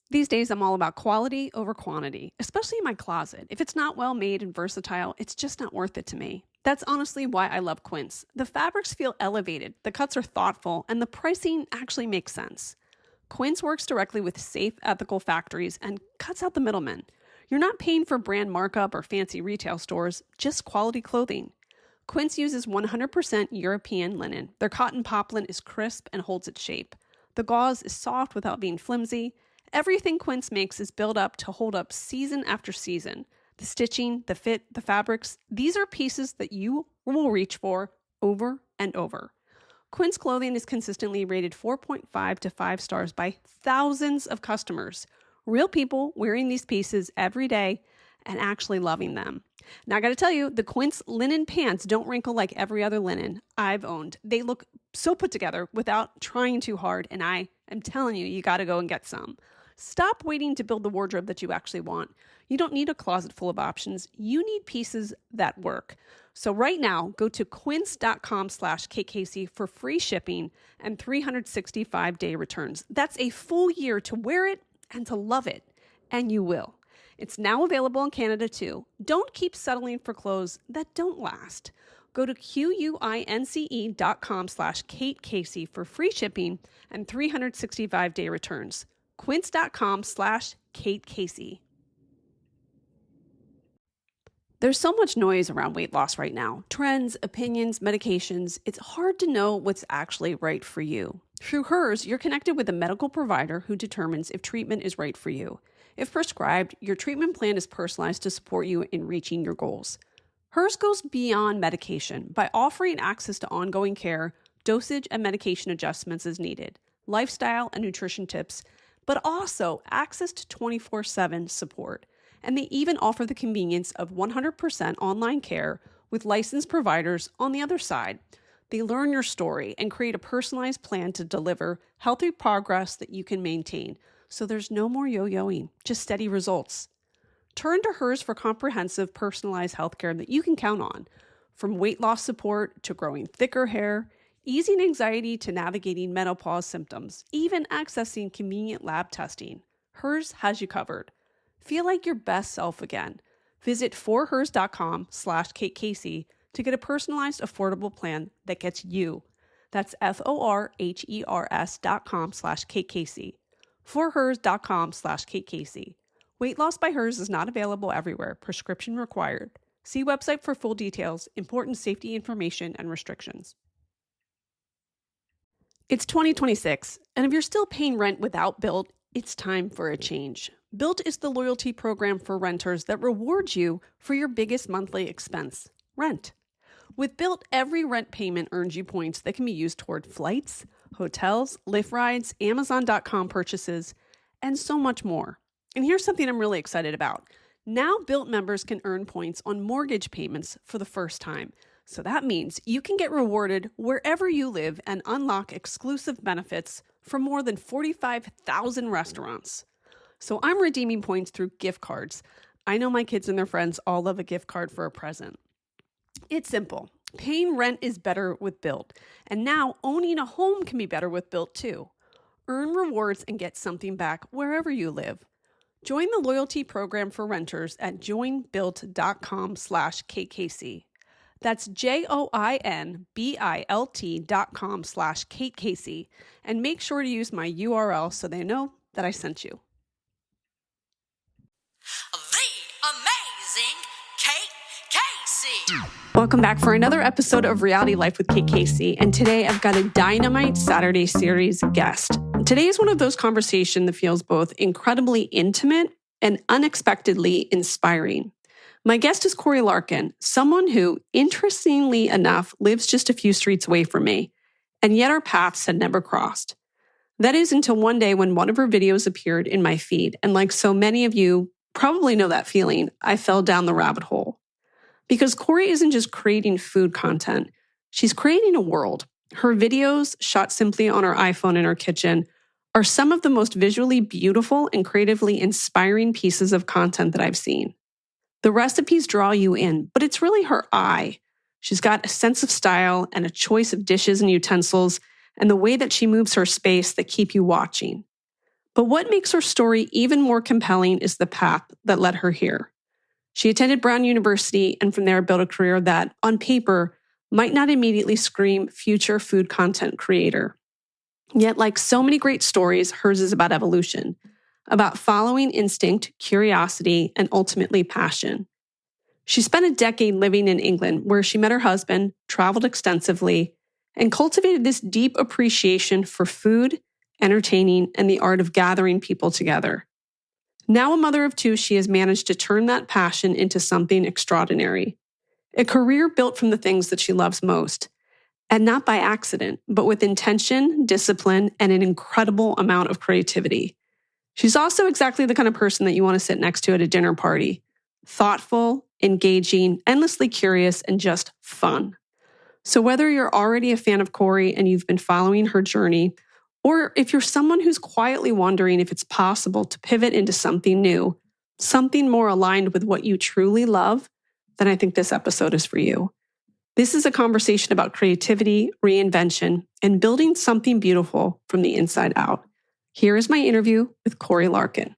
These days, I'm all about quality over quantity, especially in my closet. If it's not well made and versatile, it's just not worth it to me. That's honestly why I love Quince. The fabrics feel elevated, the cuts are thoughtful, and the pricing actually makes sense. Quince works directly with safe, ethical factories and cuts out the middlemen. You're not paying for brand markup or fancy retail stores, just quality clothing. Quince uses 100% European linen. Their cotton poplin is crisp and holds its shape. The gauze is soft without being flimsy. Everything Quince makes is built up to hold up season after season. The stitching, the fit, the fabrics, these are pieces that you will reach for over and over. Quince clothing is consistently rated 4.5 to 5 stars by thousands of customers. Real people wearing these pieces every day and actually loving them. Now, I got to tell you, the Quince linen pants don't wrinkle like every other linen I've owned. They look so put together without trying too hard, and I am telling you, you got to go and get some. Stop waiting to build the wardrobe that you actually want. You don't need a closet full of options. You need pieces that work. So right now, go to quince.com/KKC for free shipping and 365-day returns. That's a full year to wear it and to love it, and you will. It's now available in Canada too. Don't keep settling for clothes that don't last. Go to quince.com/Kate Casey for free shipping and 365-day returns. Quince.com/Kate Casey. There's so much noise around weight loss right now. Trends, opinions, medications. It's hard to know what's actually right for you. Through Hers, you're connected with a medical provider who determines if treatment is right for you. If prescribed, your treatment plan is personalized to support you in reaching your goals. Hers goes beyond medication by offering access to ongoing care, dosage and medication adjustments as needed, lifestyle and nutrition tips, but also access to 24/7 support. And they even offer the convenience of 100% online care with licensed providers on the other side. They learn your story and create a personalized plan to deliver healthy progress that you can maintain. So there's no more yo-yoing, just steady results. Turn to Hers for comprehensive, personalized healthcare that you can count on. From weight loss support to growing thicker hair, easing anxiety to navigating menopause symptoms, even accessing convenient lab testing, Hers has you covered. Feel like your best self again. Visit forhers.com/Kate Casey to get a personalized, affordable plan that gets you. That's forhers.com/Kate Casey. forhers.com/Kate Casey. Weight loss by Hers is not available everywhere. Prescription required. See website for full details, important safety information, and restrictions. It's 2026, and if you're still paying rent without Built, it's time for a change. Built is the loyalty program for renters that rewards you for your biggest monthly expense, rent. With Built, every rent payment earns you points that can be used toward flights, hotels, Lyft rides, Amazon.com purchases, and so much more. And here's something I'm really excited about. Now Built members can earn points on mortgage payments for the first time. So that means you can get rewarded wherever you live and unlock exclusive benefits from more than 45,000 restaurants. So I'm redeeming points through gift cards. I know my kids and their friends all love a gift card for a present. It's simple. Paying rent is better with Built. And now owning a home can be better with Built too. Earn rewards and get something back wherever you live. Join the loyalty program for renters at joinbuilt.com/KKC. That's joinbilt.com/Kate Casey. And make sure to use my URL so they know that I sent you. The amazing Kate Casey. Welcome back for another episode of Reality Life with Kate Casey. And today I've got a Dynamite Saturday series guest. Today is one of those conversations that feels both incredibly intimate and unexpectedly inspiring. My guest is Corre LARKIN, someone who, interestingly enough, lives just a few streets away from me, and yet our paths had never crossed. That is until one day when one of her videos appeared in my feed, and like so many of you probably know that feeling, I fell down the rabbit hole. Because Corre isn't just creating food content, she's creating a world. Her videos, shot simply on her iPhone in her kitchen, are some of the most visually beautiful and creatively inspiring pieces of content that I've seen. The recipes draw you in, but it's really her eye. She's got a sense of style and a choice of dishes and utensils and the way that she moves her space that keep you watching. But what makes her story even more compelling is the path that led her here. She attended Brown University and from there built a career that, on paper, might not immediately scream future food content creator. Yet, like so many great stories, hers is about evolution, about following instinct, curiosity, and ultimately passion. She spent a decade living in England where she met her husband, traveled extensively, and cultivated this deep appreciation for food, entertaining, and the art of gathering people together. Now a mother of two, she has managed to turn that passion into something extraordinary. A career built from the things that she loves most. And not by accident, but with intention, discipline, and an incredible amount of creativity. She's also exactly the kind of person that you want to sit next to at a dinner party. Thoughtful, engaging, endlessly curious, and just fun. So whether you're already a fan of Corre and you've been following her journey, or if you're someone who's quietly wondering if it's possible to pivot into something new, something more aligned with what you truly love, then I think this episode is for you. This is a conversation about creativity, reinvention, and building something beautiful from the inside out. Here is my interview with Corre LARKIN.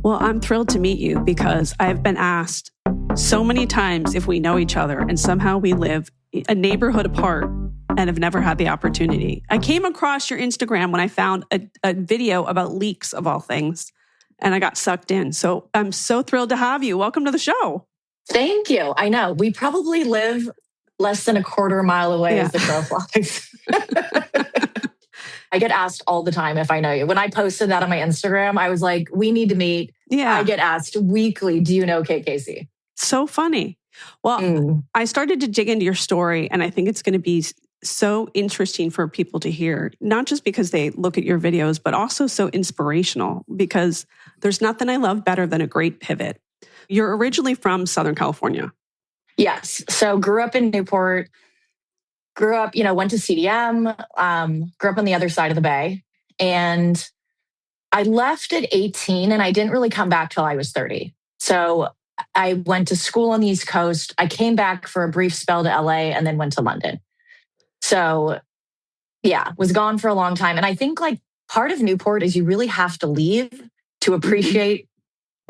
Well, I'm thrilled to meet you because I've been asked so many times if we know each other, and somehow we live a neighborhood apart and have never had the opportunity. I came across your Instagram when I found a video about leeks of all things, and I got sucked in. So I'm so thrilled to have you. Welcome to the show. Thank you. I know. We probably live less than a quarter mile away as the crow flies. I get asked all the time if I know you. When I posted that on my Instagram, I was like, we need to meet. Yeah. I get asked weekly, do you know Kate Casey? So funny. Well, I started to dig into your story, and I think it's going to be so interesting for people to hear, not just because they look at your videos, but also so inspirational, because there's nothing I love better than a great pivot. You're originally from Southern California. Yes. So grew up in Newport, went to CDM, grew up on the other side of the Bay. And I left at 18 and I didn't really come back till I was 30. So I went to school on the East Coast. I came back for a brief spell to LA and then went to London. So yeah, was gone for a long time. And I think like part of Newport is you really have to leave to appreciate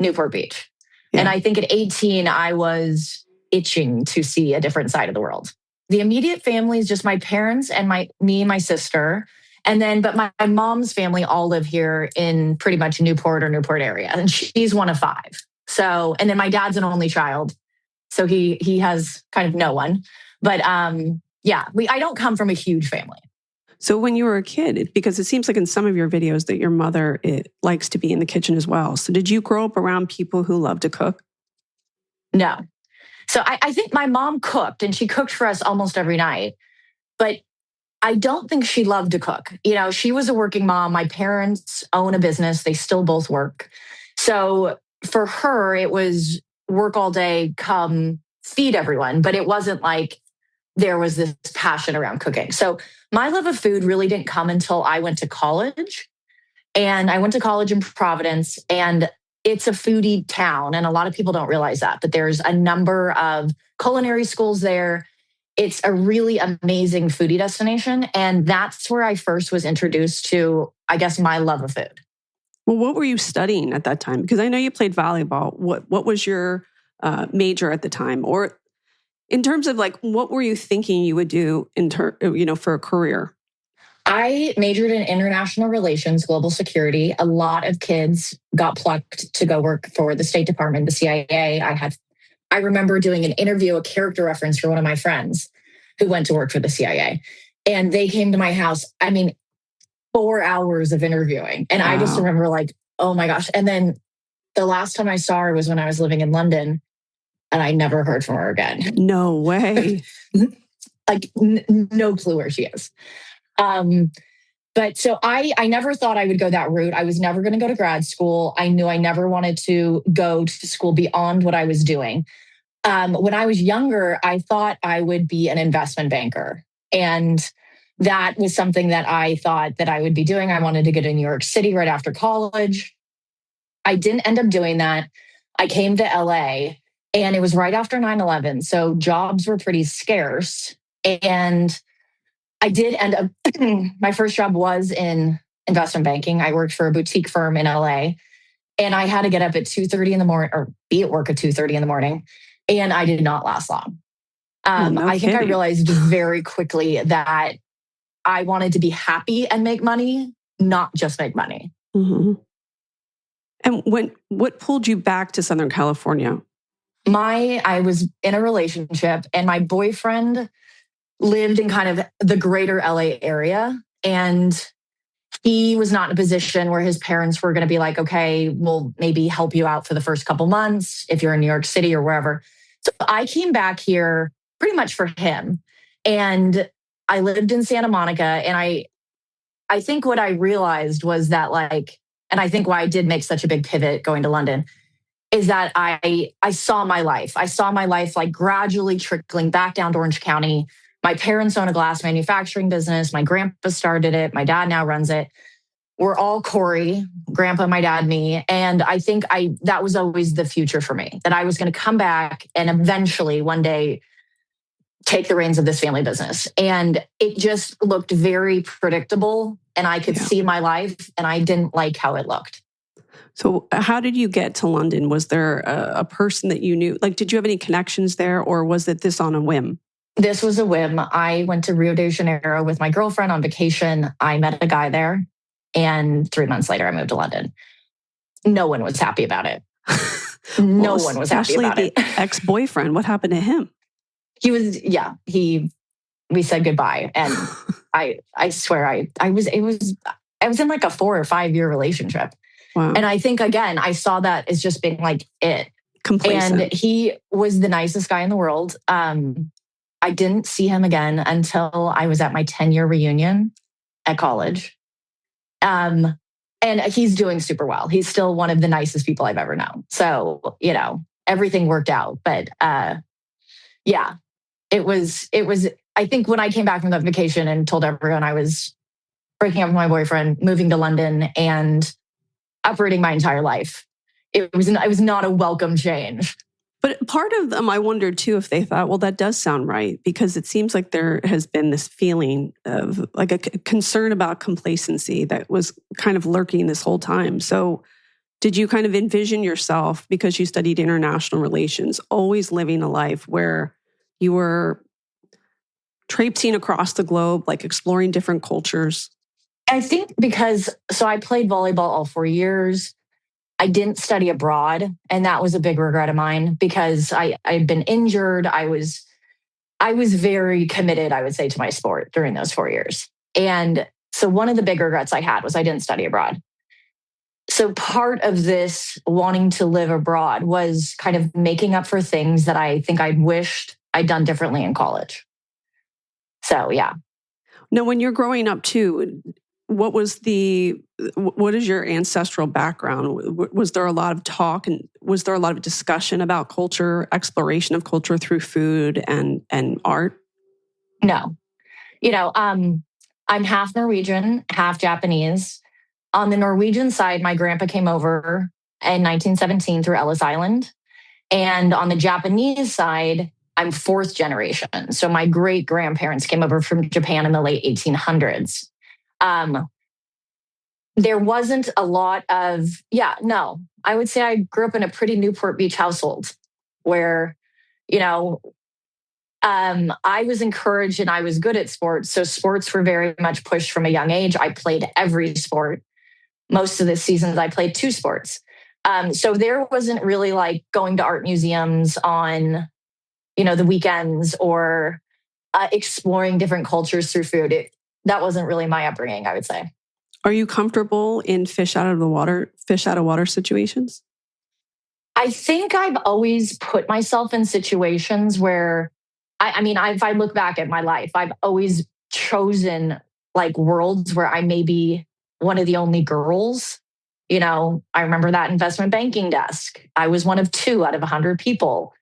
Newport Beach. Yeah. And I think at 18, I was itching to see a different side of the world. The immediate family is just my parents and me and my sister. And then, but my mom's family all live here in pretty much Newport or Newport area. And she's one of five. So, and then my dad's an only child. So he has kind of no one. But yeah, I don't come from a huge family. So when you were a kid, because it seems like in some of your videos that your mother likes to be in the kitchen as well. So did you grow up around people who love to cook? No. So I think my mom cooked and she cooked for us almost every night. But I don't think she loved to cook. You know, she was a working mom. My parents own a business. They still both work. So for her, it was work all day, come feed everyone. But it wasn't like there was this passion around cooking. So my love of food really didn't come until I went to college. And I went to college in Providence, and it's a foodie town. And a lot of people don't realize that, but there's a number of culinary schools there. It's a really amazing foodie destination. And that's where I first was introduced to, I guess, my love of food. Well, what were you studying at that time? Because I know you played volleyball. What was your major at the time? Or in terms of like, what were you thinking you would do for a career? I majored in international relations, global security. A lot of kids got plucked to go work for the State Department, the CIA. I remember doing an interview, a character reference for one of my friends who went to work for the CIA. And they came to my house, 4 hours of interviewing. And wow. I just remember like, oh my gosh. And then the last time I saw her was when I was living in London, and I never heard from her again. No way. Like no clue where she is. But so I never thought I would go that route. I was never going to go to grad school. I knew I never wanted to go to school beyond what I was doing. When I was younger, I thought I would be an investment banker. And that was something that I thought that I would be doing. I wanted to go to New York City right after college. I didn't end up doing that. I came to LA, and it was right after 9/11. So jobs were pretty scarce. And I did end up, my first job was in investment banking. I worked for a boutique firm in LA, and I had to get up at 2:30 in the morning or be at work at 2:30 in the morning. And I did not last long. Well, no I think I kidding. realized very quickly that I wanted to be happy and make money, not just make money. Mm-hmm. And what pulled you back to Southern California? I was in a relationship, and my boyfriend lived in kind of the greater LA area. And he was not in a position where his parents were going to be like, okay, we'll maybe help you out for the first couple months if you're in New York City or wherever. So I came back here pretty much for him. And I lived in Santa Monica. And I think what I realized was that, like, and I think why I did make such a big pivot going to London is that I saw my life. I saw my life like gradually trickling back down to Orange County. My parents own a glass manufacturing business. My grandpa started it. My dad now runs it. We're all Corre, grandpa, my dad, me. And I think that was always the future for me, that I was going to come back and eventually one day take the reins of this family business. And it just looked very predictable, and I could see my life, and I didn't like how it looked. So how did you get to London? Was there a person that you knew? Like, did you have any connections there, or was it this on a whim? This was a whim. I went to Rio de Janeiro with my girlfriend on vacation. I met a guy there, and 3 months later, I moved to London. No one was happy about it. No one was happy about it. Especially the ex-boyfriend. What happened to him? We said goodbye. And I swear I was in like a 4 or 5 year relationship. Wow. And I think, again, I saw that as just being like it. Complacent. And he was the nicest guy in the world. I didn't see him again until I was at my 10-year reunion at college. And he's doing super well. He's still one of the nicest people I've ever known. So, everything worked out. But yeah, it was, I think when I came back from that vacation and told everyone I was breaking up with my boyfriend, moving to London, and uprooting my entire life, it was not a welcome change. But part of them, I wondered too, if they thought, well, that does sound right, because it seems like there has been this feeling of like a concern about complacency that was kind of lurking this whole time. So did you kind of envision yourself, because you studied international relations, always living a life where you were traipsing across the globe, like exploring different cultures? I think so I played volleyball all 4 years. I didn't study abroad, and that was a big regret of mine, because I had been injured. I was very committed, I would say, to my sport during those 4 years. And so one of the big regrets I had was I didn't study abroad. So part of this wanting to live abroad was kind of making up for things that I think I'd wished I'd done differently in college. So, yeah. Now, when you're growing up too, what is your ancestral background? Was there a lot of talk, and was there a lot of discussion about culture, exploration of culture through food and art? No. I'm half Norwegian, half Japanese. On the Norwegian side, my grandpa came over in 1917 through Ellis Island. And on the Japanese side, I'm 4th generation. So my great grandparents came over from Japan in the late 1800s. There wasn't a lot of, I would say I grew up in a pretty Newport Beach household where, I was encouraged and I was good at sports. So sports were very much pushed from a young age. I played every sport. Most of the seasons I played 2 sports. So there wasn't really like going to art museums on, the weekends, or exploring different cultures through food. That wasn't really my upbringing, I would say. Are you comfortable in fish out of water situations? I think I've always put myself in situations where, if I look back at my life, I've always chosen like worlds where I may be one of the only girls. I remember that investment banking desk. I was one of 2 out of 100 people.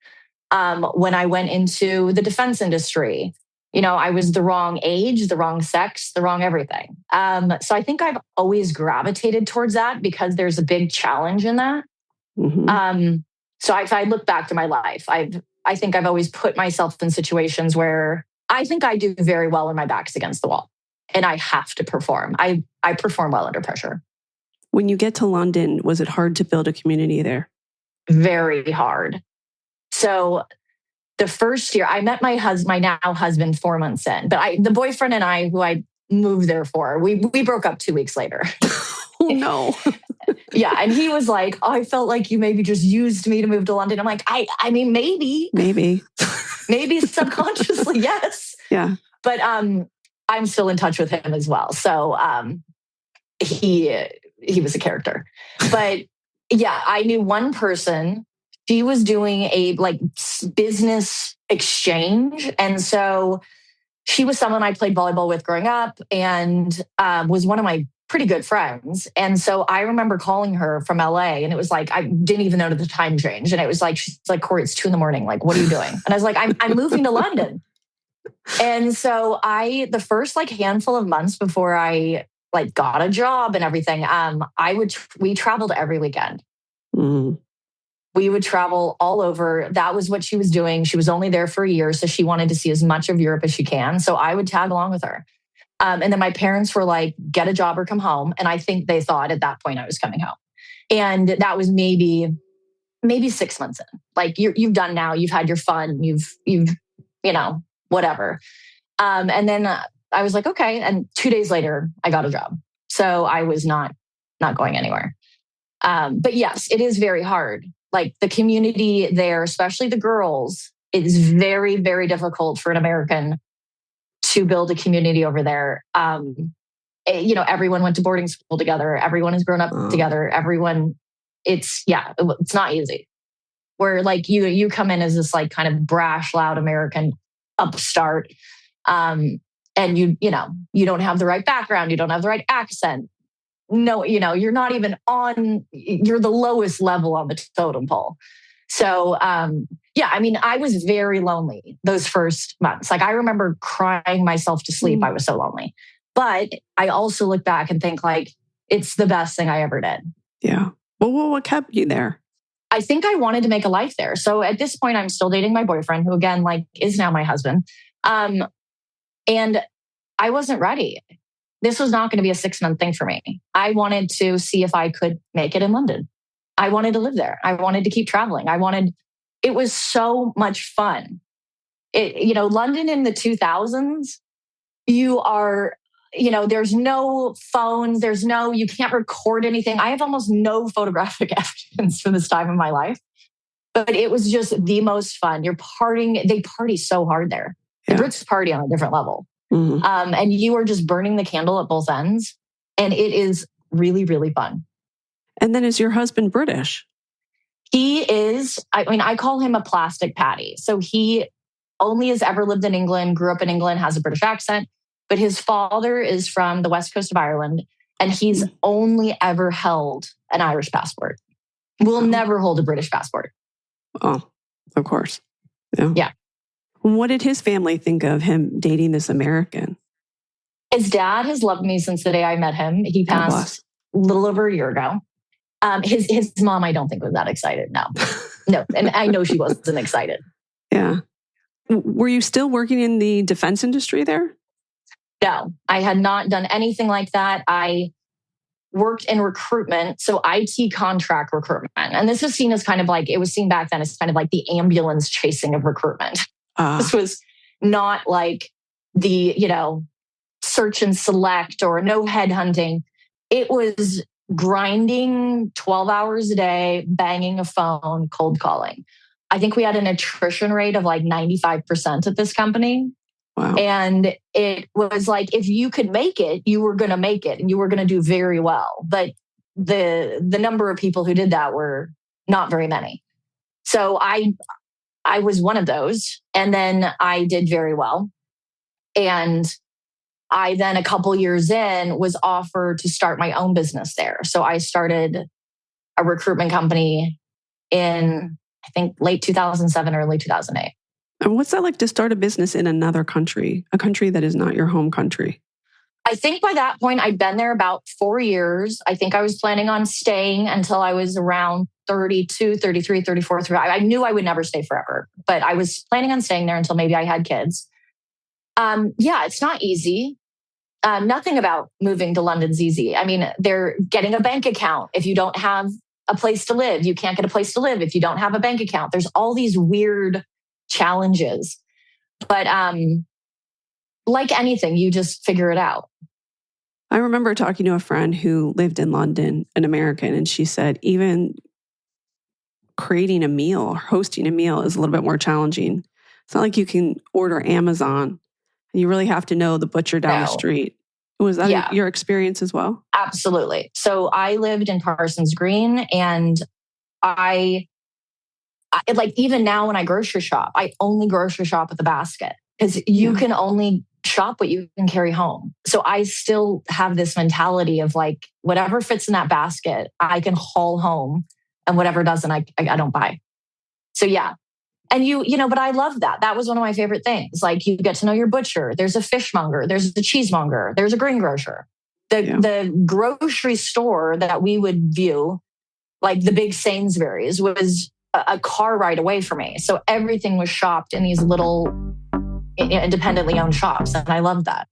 When I went into the defense industry, I was the wrong age, the wrong sex, the wrong everything. So I think I've always gravitated towards that because there's a big challenge in that. Mm-hmm. So if I look back to my life, I think I've always put myself in situations where I think I do very well when my back's against the wall and I have to perform. I perform well under pressure. When you get to London, was it hard to build a community there? Very hard. So the first year, I met my now husband 4 months in, but the boyfriend and I, who I moved there for, we broke up 2 weeks later. Oh no. Yeah. And he was like, oh, I felt like you maybe just used me to move to London. I'm like, I mean, maybe subconsciously, yes. Yeah. But I'm still in touch with him as well. So he was a character. But yeah, I knew one person. She was doing a business exchange. And so she was someone I played volleyball with growing up and was one of my pretty good friends. And so I remember calling her from LA and it was like, I didn't even know the time change. And it was like, she's like, Corey, it's 2 a.m. Like, what are you doing? And I was like, I'm moving to London. And so the first handful of months before I got a job and everything, we traveled every weekend. Mm. We would travel all over. That was what she was doing. She was only there for a year. So she wanted to see as much of Europe as she can. So I would tag along with her. And then my parents were like, get a job or come home. And I think they thought at that point I was coming home. And that was maybe 6 months in. Like you've done now, you've had your fun, you've whatever. And then I was like, okay. And 2 days later, I got a job. So I was not going anywhere. But yes, it is very hard. Like the community there, especially the girls, it is very, very difficult for an American to build a community over there. Everyone went to boarding school together. Everyone has grown up together. It's not easy. Where you come in as this kind of brash, loud American upstart. And you don't have the right background. You don't have the right accent. No, you're not even you're the lowest level on the totem pole. So, I was very lonely those first months. I remember crying myself to sleep. I was so lonely. But I also look back and think it's the best thing I ever did. Yeah. Well, what kept you there? I think I wanted to make a life there. So at this point, I'm still dating my boyfriend, who again, is now my husband. And I wasn't ready. This was not going to be a 6-month thing for me. I wanted to see if I could make it in London. I wanted to live there. I wanted to keep traveling. It was so much fun. London in the 2000s, there's no phones. You can't record anything. I have almost no photographic evidence from this time in my life, but it was just the most fun. You're partying. They party so hard there. The Brits party on a different level. Mm-hmm. And you are just burning the candle at both ends. And it is really, really fun. And then is your husband British? He is, I call him a plastic patty. So he only has ever lived in England, grew up in England, has a British accent, but his father is from the west coast of Ireland. And he's only ever held an Irish passport. Will never hold a British passport. Oh, of course. Yeah. What did his family think of him dating this American? His dad has loved me since the day I met him. He passed a little over a year ago. His mom, I don't think, was that excited. No. And I know she wasn't excited. Yeah. Were you still working in the defense industry there? No, I had not done anything like that. I worked in recruitment, so IT contract recruitment. And this was seen as it was seen back then as kind of like the ambulance chasing of recruitment. This was not like the, search and select or no headhunting. It was grinding 12 hours a day, banging a phone, cold calling. I think we had an attrition rate of 95% at this company. Wow. And it was if you could make it, you were going to make it and you were going to do very well. But the number of people who did that were not very many. So I was one of those. And then I did very well. And I then, a couple years in, was offered to start my own business there. So I started a recruitment company in, I think, late 2007, early 2008. And what's that like to start a business in another country, a country that is not your home country? I think by that point, I'd been there about 4 years. I think I was planning on staying until I was around 32, 33, 34. I knew I would never stay forever, but I was planning on staying there until maybe I had kids. Yeah, it's not easy. Nothing about moving to London's easy. I mean, they're getting a bank account. If you don't have a place to live, you can't get a place to live if you don't have a bank account. There's all these weird challenges. But like anything, you just figure it out. I remember talking to a friend who lived in London, an American, and she said even creating a meal or hosting a meal is a little bit more challenging. It's not like you can order Amazon and you really have to know the butcher down the street. Was that your experience as well? Absolutely. So I lived in Parsons Green, and I like, even now when I grocery shop, I only grocery shop with a basket because you can only shop what you can carry home. So I still have this mentality of like, whatever fits in that basket, I can haul home, and whatever doesn't, I don't buy. So yeah. And but I love that. That was one of my favorite things. Like, you get to know your butcher. There's a fishmonger. There's a cheesemonger. There's a greengrocer. The grocery store that we would view, like the big Sainsbury's, was a car ride away from me. So everything was shopped in these little independently owned shops. And I loved that.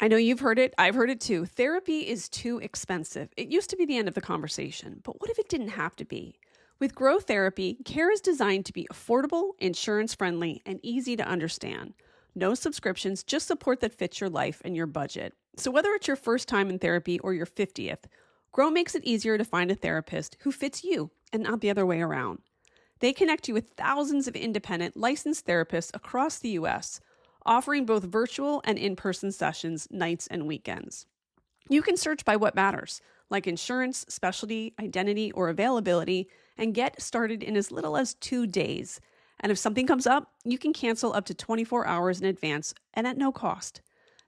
I know you've heard it. I've heard it too. Therapy is too expensive. It used to be the end of the conversation, but what if it didn't have to be? With Grow Therapy, care is designed to be affordable, insurance-friendly, and easy to understand. No subscriptions, just support that fits your life and your budget. So whether it's your first time in therapy or your 50th, Grow makes it easier to find a therapist who fits you and not the other way around. They connect you with thousands of independent, licensed therapists across the U.S., offering both virtual and in-person sessions, nights and weekends. You can search by what matters, like insurance, specialty, identity, or availability, and get started in as little as 2 days. And if something comes up, you can cancel up to 24 hours in advance and at no cost.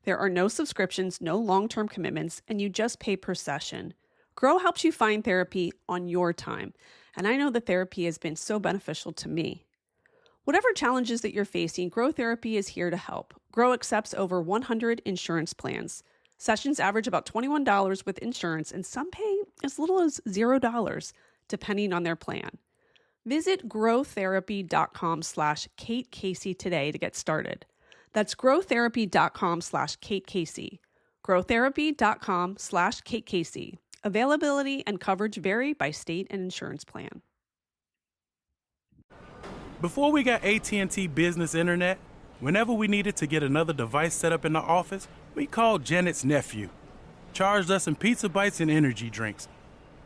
There are no subscriptions, no long-term commitments, and you just pay per session. Grow helps you find therapy on your time, and I know that therapy has been so beneficial to me. Whatever challenges that you're facing, Grow Therapy is here to help. Grow accepts over 100 insurance plans. Sessions average about $21 with insurance, and some pay as little as $0, depending on their plan. Visit growtherapy.com/Kate Casey today to get started. That's growtherapy.com/Kate Casey. growtherapy.com/Kate Casey. Availability and coverage vary by state and insurance plan. Before we got AT&T Business Internet, whenever we needed to get another device set up in the office, we called Janet's nephew. Charged us in pizza bites and energy drinks.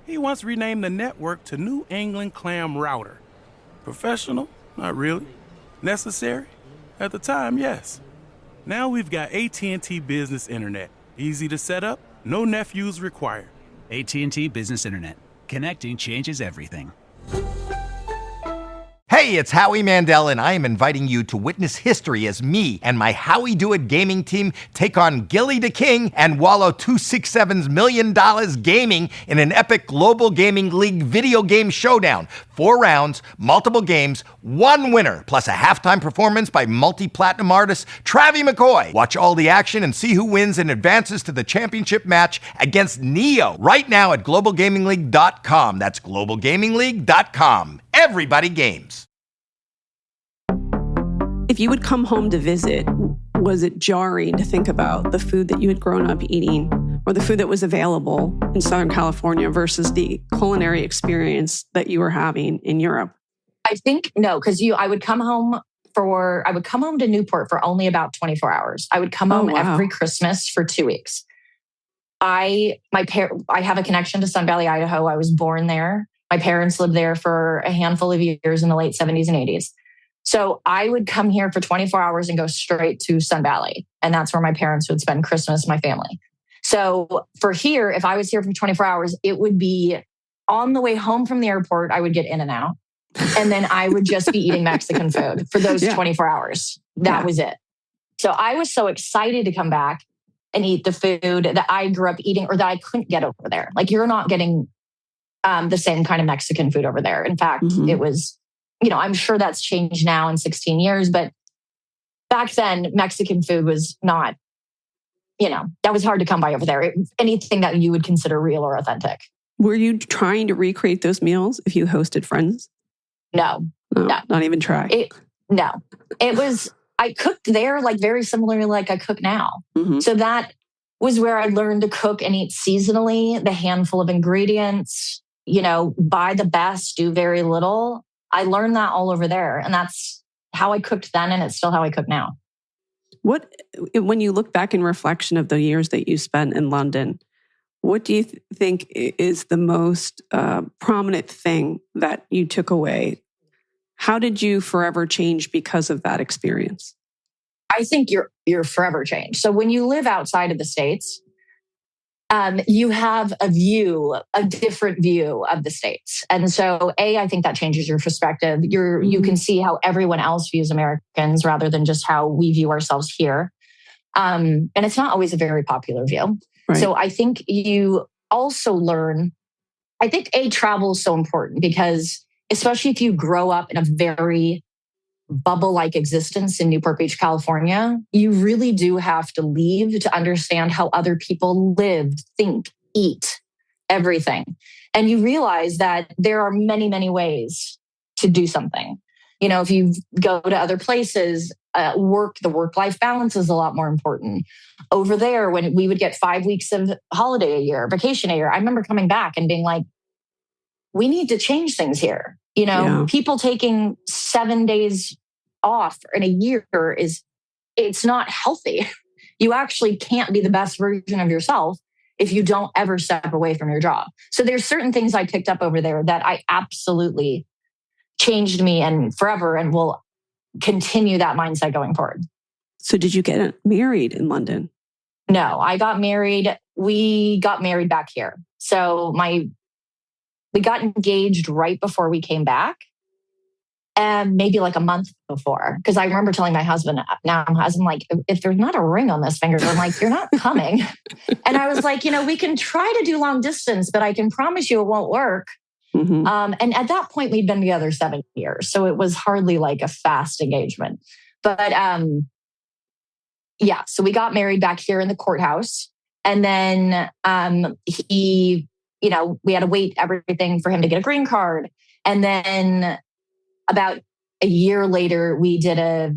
He once renamed the network to New England Clam Router. Professional? Not really. Necessary? At the time, yes. Now we've got AT&T Business Internet. Easy to set up, no nephews required. AT&T Business Internet. Connecting changes everything. Hey, it's Howie Mandel, and I am inviting you to witness history as me and my Howie Do It gaming team take on Gilly the King and Wallow 267's $1 million gaming in an epic global gaming league video game showdown. 4 rounds, multiple games, 1 winner, plus a halftime performance by multi-platinum artist Travie McCoy. Watch all the action and see who wins and advances to the championship match against Neo right now at globalgamingleague.com. That's globalgamingleague.com. Everybody games. If you would come home to visit, was it jarring to think about the food that you had grown up eating or the food that was available in Southern California versus the culinary experience that you were having in Europe? I think no, because I would come home to Newport for only about 24 hours. I would come home every Christmas for 2 weeks. I have a connection to Sun Valley, Idaho. I was born there. My parents lived there for a handful of years in the late 70s and 80s. So I would come here for 24 hours and go straight to Sun Valley. And that's where my parents would spend Christmas, my family. So for here, if I was here for 24 hours, it would be on the way home from the airport, I would get In-N-Out. And then I would just be eating Mexican food for those 24 hours. That was it. So I was so excited to come back and eat the food that I grew up eating or that I couldn't get over there. Like, you're not getting the same kind of Mexican food over there. In fact, it was, I'm sure that's changed now in 16 years, but back then Mexican food was not, that was hard to come by over there. Anything that you would consider real or authentic. Were you trying to recreate those meals if you hosted friends? No, Not even try. No. It was, I cooked there like very similarly like I cook now. Mm-hmm. So that was where I learned to cook and eat seasonally, the handful of ingredients, buy the best, do very little. I learned that all over there. And that's how I cooked then, and it's still how I cook now. When you look back in reflection of the years that you spent in London, what do you think is the most prominent thing that you took away? How did you forever change because of that experience? I think you're forever changed. So when you live outside of the States, you have a different view of the States. And so I think that changes your perspective. You can see how everyone else views Americans rather than just how we view ourselves here. And it's not always a very popular view. Right. So I think you also learn, travel is so important because especially if you grow up in a very bubble-like existence in Newport Beach, California, you really do have to leave to understand how other people live, think, eat, everything. And you realize that there are many, many ways to do something. If you go to other places, the work-life balance is a lot more important. Over there, when we would get 5 weeks of holiday a year, vacation a year, I remember coming back and being like, we need to change things here. People taking 7 days off in a year it's not healthy. You actually can't be the best version of yourself if you don't ever step away from your job. So there's certain things I picked up over there that I absolutely changed me and forever and will continue that mindset going forward. So did you get married in London? No, I got married. We got married back here. So we got engaged right before we came back. And maybe like a month before. Because I remember telling my husband, I'm like, if there's not a ring on this finger, I'm like, you're not coming. And I was like, we can try to do long distance, but I can promise you it won't work. Mm-hmm. And at that point, we'd been together 7 years. So it was hardly like a fast engagement. But so we got married back here in the courthouse. And then we had to wait everything for him to get a green card. And then about a year later, we did a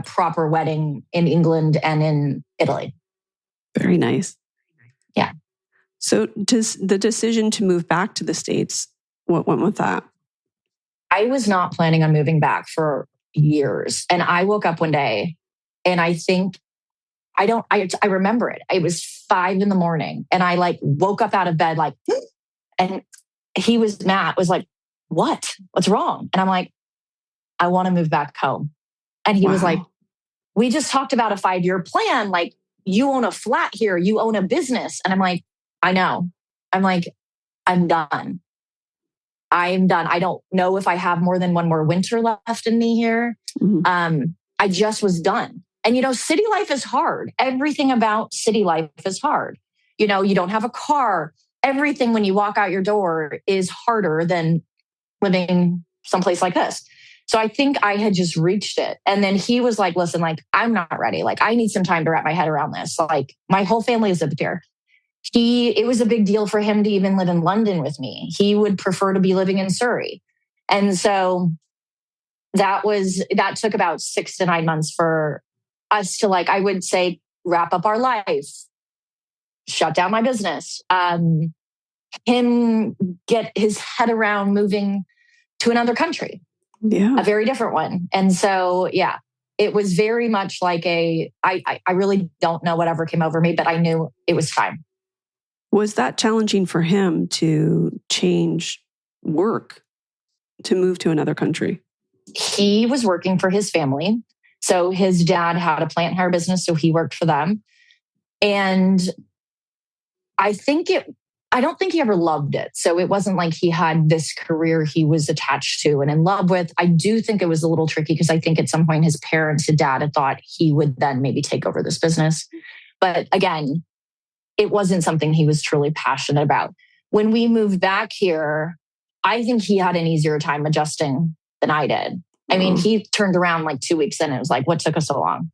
proper wedding in England and in Italy. Very nice. Yeah. So does the decision to move back to the States, what went with that? I was not planning on moving back for years. And I woke up one day and I remember it. It was 5 a.m. and I woke up out of bed and Matt was like, what's wrong? And I'm like, I want to move back home. And he was like, we just talked about a 5-year plan. Like, you own a flat here, you own a business. And I'm like, I know. I'm like, I'm done. I don't know if I have more than one more winter left in me here. Mm-hmm. I just was done. And, city life is hard. Everything about city life is hard. You don't have a car. Everything when you walk out your door is harder than living someplace like this. So I think I had just reached it. And then he was like, listen, I'm not ready. I need some time to wrap my head around this. My whole family is up here. It was a big deal for him to even live in London with me. He would prefer to be living in Surrey. And so that took about 6 to 9 months for us to I would say, wrap up our life, shut down my business, him get his head around moving to another country. Yeah. A very different one. And so, it was very much I really don't know whatever came over me, but I knew it was time. Was that challenging for him to change work, to move to another country? He was working for his family. So his dad had a plant hire business, so he worked for them. And I don't think he ever loved it. So it wasn't like he had this career he was attached to and in love with. I do think it was a little tricky because I think at some point his dad had thought he would then maybe take over this business. But again, it wasn't something he was truly passionate about. When we moved back here, I think he had an easier time adjusting than I did. I mean, he turned around 2 weeks in and it was like, what took us so long?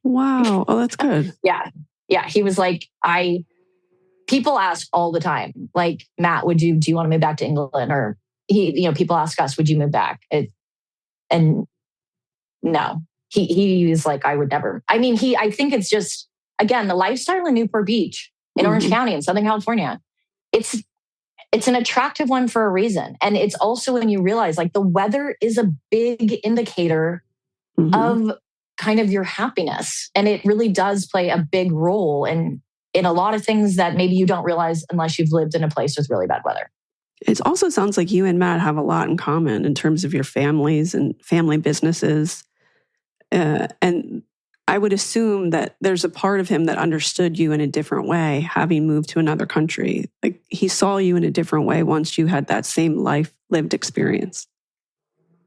Wow. Oh, that's good. Yeah. He was like, people ask all the time, like, Matt, do you want to move back to England? Or people ask us, would you move back? And no, he was like, I would never. I mean, I think it's just, again, the lifestyle in Newport Beach, in Orange County, in Southern California, it's an attractive one for a reason. And it's also when you realize, like, the weather is a big indicator of kind of your happiness. And it really does play a big role in a lot of things that maybe you don't realize unless you've lived in a place with really bad weather. It also sounds like you and Matt have a lot in common in terms of your families and family businesses. And I would assume that there's a part of him that understood you in a different way, having moved to another country. Like, he saw you in a different way once you had that same life lived experience.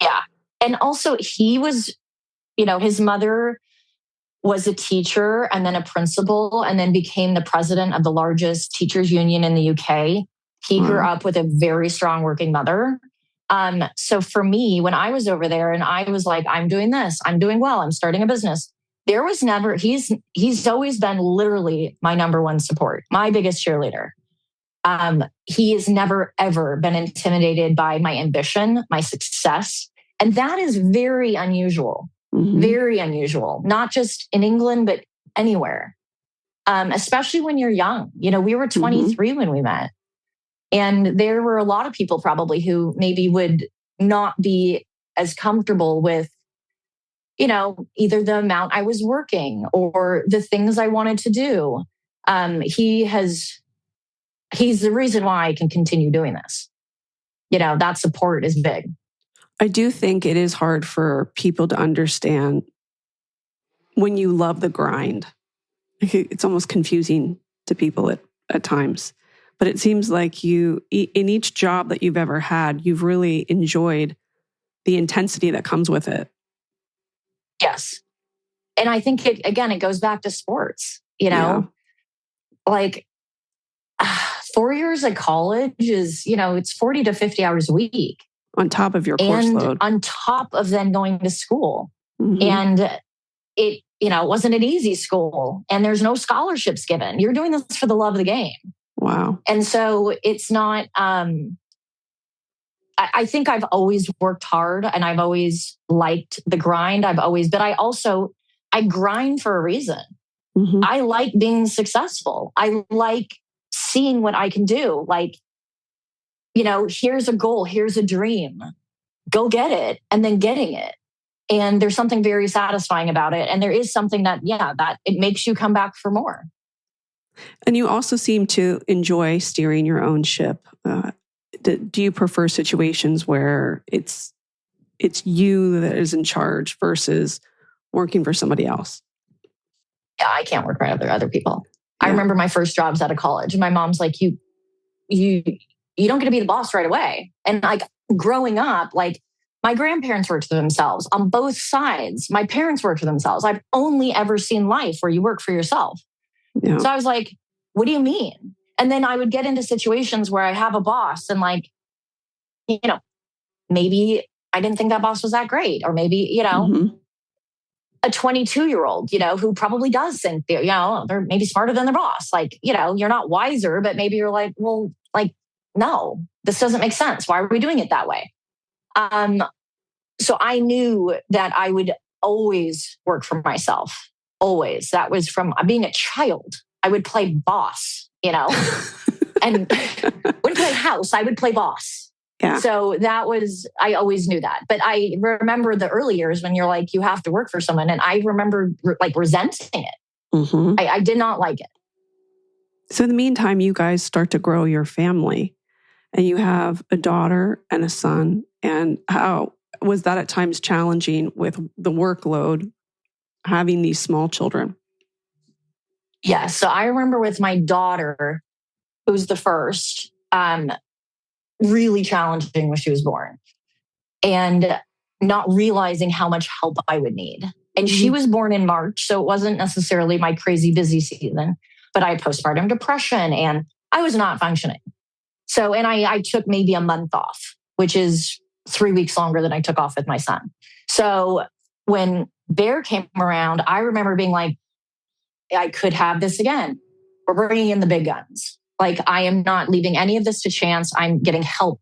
Yeah. And also he was, his mother was a teacher and then a principal and then became the president of the largest teachers union in the UK. He grew up with a very strong working mother. So for me, when I was over there and I was like, I'm doing this, I'm doing well, I'm starting a business, there was never, he's always been literally my number one support, my biggest cheerleader. He has never, ever been intimidated by my ambition, my success. And that is very unusual, very unusual, not just in England, but anywhere, especially when you're young. We were 23 when we met. And there were a lot of people probably who maybe would not be as comfortable with, either the amount I was working or the things I wanted to do. He's the reason why I can continue doing this. That support is big. I do think it is hard for people to understand when you love the grind. It's almost confusing to people at times. But it seems like you, in each job that you've ever had, you've really enjoyed the intensity that comes with it. Yes. And I think it goes back to sports, like 4 years at college is, it's 40 to 50 hours a week. On top of your course load. On top of then going to school. And it wasn't an easy school and there's no scholarships given. You're doing this for the love of the game. Wow. And so it's not, I think I've always worked hard and I've always liked the grind. but I grind for a reason. I like being successful. I like seeing what I can do. Like, here's a goal, here's a dream, go get it, and then getting it. And there's something very satisfying about it. And there is something that it makes you come back for more. And you also seem to enjoy steering your own ship. Do you prefer situations where it's you that is in charge versus working for somebody else? Yeah, I can't work for other people. Yeah. I remember my first jobs out of college. My mom's like, you don't get to be the boss right away. And like growing up, like my grandparents worked for themselves on both sides. My parents worked for themselves. I've only ever seen life where you work for yourself. Yeah. So I was like, what do you mean? And then I would get into situations where I have a boss and like, maybe I didn't think that boss was that great. Or maybe, a 22-year-old, who probably does think they're maybe smarter than their boss. Like, you're not wiser, but maybe you're like, well, like, no, this doesn't make sense. Why are we doing it that way? So I knew that I would always work for myself. Always. That was from being a child. I would play boss, and wouldn't play house. I would play boss. Yeah. So I always knew that. But I remember the early years when you're like, you have to work for someone. And I remember like resenting it. I did not like it. So in the meantime, you guys start to grow your family and you have a daughter and a son. And how was that at times challenging with the workload, having these small children? Yeah. So I remember with my daughter, who was the first, really challenging when she was born and not realizing how much help I would need. And she was born in March, so it wasn't necessarily my crazy busy season, but I had postpartum depression and I was not functioning. So, and I took maybe a month off, which is 3 weeks longer than I took off with my son. So when Bear came around, I remember being like, I could have this again. We're bringing in the big guns. Like, I am not leaving any of this to chance. I'm getting help.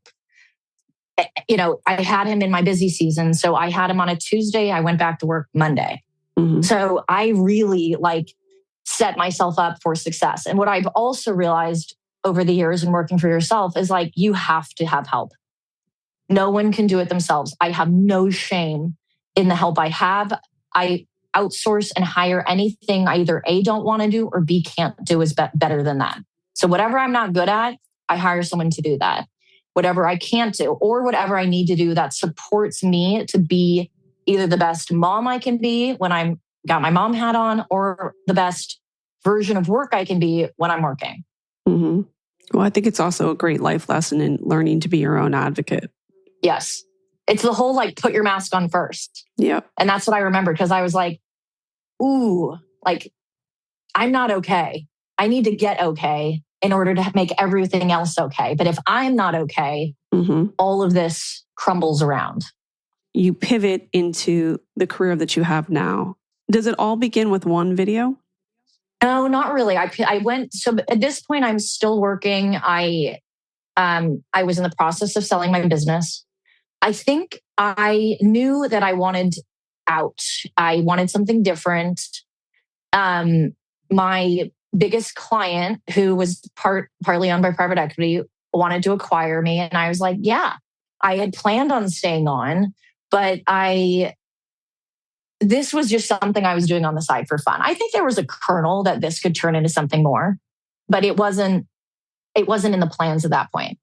I had him in my busy season. So I had him on a Tuesday. I went back to work Monday. Mm-hmm. So I really set myself up for success. And what I've also realized over the years in working for yourself is you have to have help. No one can do it themselves. I have no shame in the help I have. I outsource and hire anything I either A, don't want to do, or B, can't do is better than that. So whatever I'm not good at, I hire someone to do that. Whatever I can't do or whatever I need to do that supports me to be either the best mom I can be when I'm got my mom hat on, or the best version of work I can be when I'm working. Mm-hmm. Well, I think it's also a great life lesson in learning to be your own advocate. Yes. It's the whole put your mask on first. Yeah. And that's what I remember, because I was I'm not okay. I need to get okay in order to make everything else okay. But if I'm not okay, mm-hmm. all of this crumbles around. You pivot into the career that you have now. Does it all begin with one video? No, not really. I went, so at this point, I'm still working. I was in the process of selling my business. I think I knew that I wanted out. I wanted something different. My biggest client, who was partly owned by private equity, wanted to acquire me. And I was like, yeah, I had planned on staying on, but this was just something I was doing on the side for fun. I think there was a kernel that this could turn into something more, but it wasn't in the plans at that point.